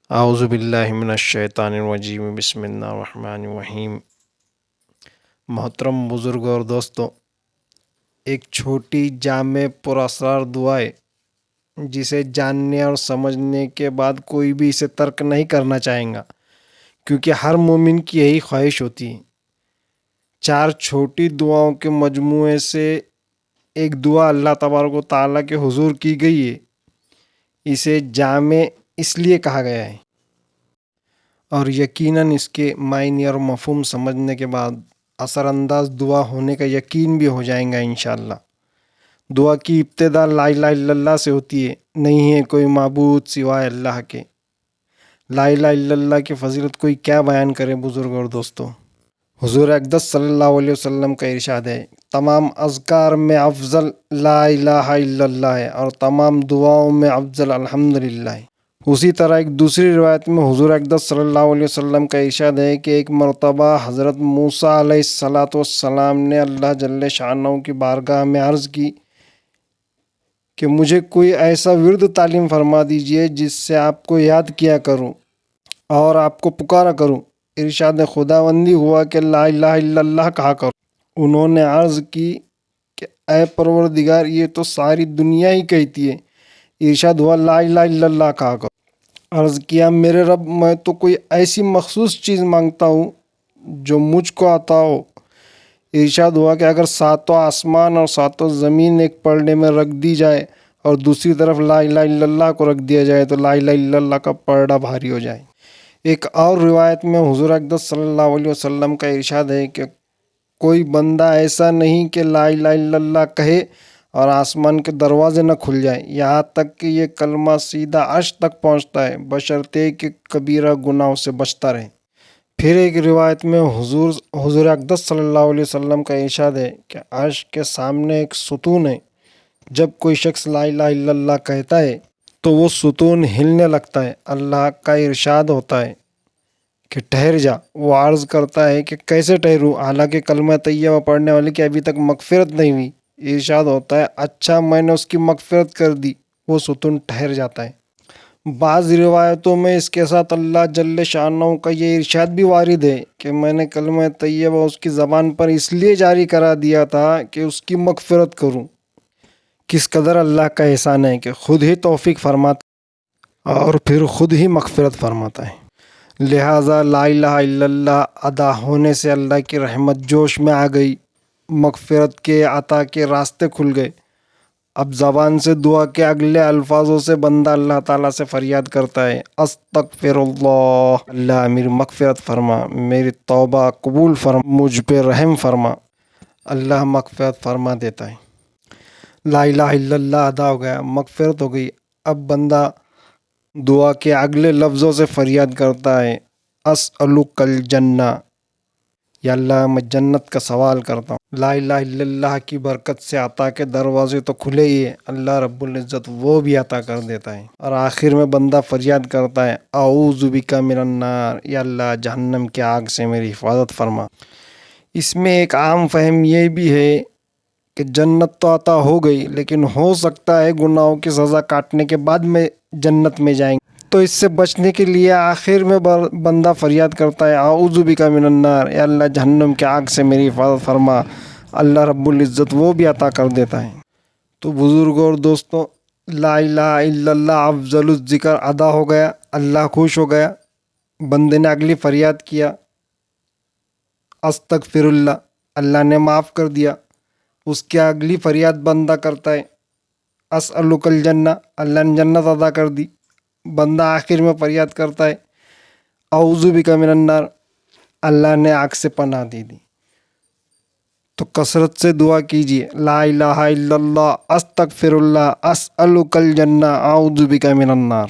اعوذ باللہ من الشیطان الرجیم، بسم اللہ الرحمن الرحیم۔ محترم بزرگ اور دوستوں، ایک چھوٹی جامع پر اسرار دعا ہے جسے جاننے اور سمجھنے کے بعد کوئی بھی اسے ترک نہیں کرنا چاہیں گا، کیونکہ ہر مومن کی یہی خواہش ہوتی ہے۔ 4 چھوٹی دعاؤں کے مجموعے سے ایک دعا اللہ تبارک و تعالیٰ کے حضور کی گئی ہے۔ اسے جامع اس لیے کہا گیا ہے، اور یقیناً اس کے معنی اور مفہوم سمجھنے کے بعد اثر انداز دعا ہونے کا یقین بھی ہو جائیں گا انشاءاللہ۔ دعا کی ابتدا لا الہ الا اللہ سے ہوتی ہے، نہیں ہے کوئی معبود سوائے اللہ کے۔ لا الہ الا اللہ کی فضیلت کوئی کیا بیان کرے بزرگ اور دوستوں۔ حضور اقدس صلی اللہ علیہ وسلم کا ارشاد ہے، تمام اذکار میں افضل لا الہ الا اللہ ہے، اور تمام دعاؤں میں افضل الحمدللہ ہے۔ اسی طرح ایک دوسری روایت میں حضور اقدس صلی اللہ علیہ وسلم کا ارشاد ہے کہ ایک مرتبہ حضرت موسیٰ علیہ السلام نے اللہ جل شانہ کی بارگاہ میں عرض کی کہ مجھے کوئی ایسا ورد تعلیم فرما دیجئے جس سے آپ کو یاد کیا کروں اور آپ کو پکارا کروں۔ ارشاد خداوندی ہوا کہ لا الہ الا اللہ کہا کرو۔ انہوں نے عرض کی کہ اے پروردگار، یہ تو ساری دنیا ہی کہتی ہے۔ ارشاد ہوا لا الہ الا اللہ کہا کرو۔ عرض کیا میرے رب، میں تو کوئی ایسی مخصوص چیز مانگتا ہوں جو مجھ کو عطا ہو۔ ارشاد ہوا کہ اگر 7 آسمان اور 7 زمین ایک پلڑے میں رکھ دی جائے اور دوسری طرف لا الہ الا اللہ کو رکھ دیا جائے تو لا الہ الا اللہ کا پلڑا بھاری ہو جائے۔ ایک اور روایت میں حضور اقدس صلی اللہ علیہ وسلم کا ارشاد ہے کہ کوئی بندہ ایسا نہیں کہ لا الہ الا اللہ کہے اور آسمان کے دروازے نہ کھل جائیں، یہاں تک کہ یہ کلمہ سیدھا عرش تک پہنچتا ہے، بشرطے کہ کبیرہ گناہوں سے بچتا رہے۔ پھر ایک روایت میں حضور اقدس صلی اللہ علیہ وسلم کا ارشاد ہے کہ عرش کے سامنے ایک ستون ہے، جب کوئی شخص لا الہ الا اللہ کہتا ہے تو وہ ستون ہلنے لگتا ہے۔ اللہ کا ارشاد ہوتا ہے کہ ٹھہر جا۔ وہ عرض کرتا ہے کہ کیسے ٹھہروں، حالانکہ کلمہ طیبہ پڑھنے والے کی ابھی تک مغفرت نہیں ہوئی۔ ارشاد ہوتا ہے اچھا، میں نے اس کی مغفرت کر دی۔ وہ ستون ٹھہر جاتا ہے۔ بعض روایتوں میں اس کے ساتھ اللہ جل شانہ کا یہ ارشاد بھی وارد ہے کہ میں نے کلمہ طیبہ اس کی زبان پر اس لیے جاری کرا دیا تھا کہ اس کی مغفرت کروں۔ کس قدر اللہ کا احسان ہے کہ خود ہی توفیق فرماتا اور پھر خود ہی مغفرت فرماتا ہے۔ لہٰذا لا الہ الا اللہ ادا ہونے سے اللہ کی رحمت جوش میں آ گئی، مغفرت کے عطا کے راستے کھل گئے۔ اب زبان سے دعا کے اگلے الفاظوں سے بندہ اللہ تعالیٰ سے فریاد کرتا ہے، استغفر اللہ، اللہ میری مغفرت فرما، میری توبہ قبول فرما، مجھ پہ رحم فرما۔ اللہ مغفرت فرما دیتا ہے۔ لا الہ الا اللہ ادا ہو گیا، مغفرت ہو گئی۔ اب بندہ دعا کے اگلے لفظوں سے فریاد کرتا ہے، اسألک الجنہ، یا اللہ میں جنت کا سوال کرتا ہوں۔ لا الہ الا اللہ کی برکت سے عطا کے دروازے تو کھلے ہی ہیں، اللہ رب العزت وہ بھی عطا کر دیتا ہے۔ اور آخر میں بندہ فریاد کرتا ہے، اعوذ بک من النار، یا اللہ جہنم کی آگ سے میری حفاظت فرما۔ اس میں ایک عام فہم یہ بھی ہے کہ جنت تو عطا ہو گئی، لیکن ہو سکتا ہے گناہوں کی سزا کاٹنے کے بعد میں جنت میں جائیں گے، تو اس سے بچنے کے لیے آخر میں بندہ فریاد کرتا ہے، اعوذ بک من النار، یا اللہ جہنم کی آگ سے میری حفاظت فرما۔ اللہ رب العزت وہ بھی عطا کر دیتا ہے۔ تو بزرگوں اور دوستوں، لا الہ الا اللہ افضل الذکر ادا ہو گیا، اللہ خوش ہو گیا۔ بندے نے اگلی فریاد کیا، استغفر اللہ، اللہ نے معاف کر دیا۔ اس کی اگلی فریاد بندہ کرتا ہے، اسألک الجنہ، اللہ نے جنت عطا کر دی۔ بندہ آخر میں فریاد کرتا ہے، اعوذ بک من النار، اللہ نے آگ سے پناہ دے دی۔ تو کثرت سے دعا کیجیے، لا الہ الا اللہ، استغفر اللہ، اسألک الجنہ، اعوذ بک من النار۔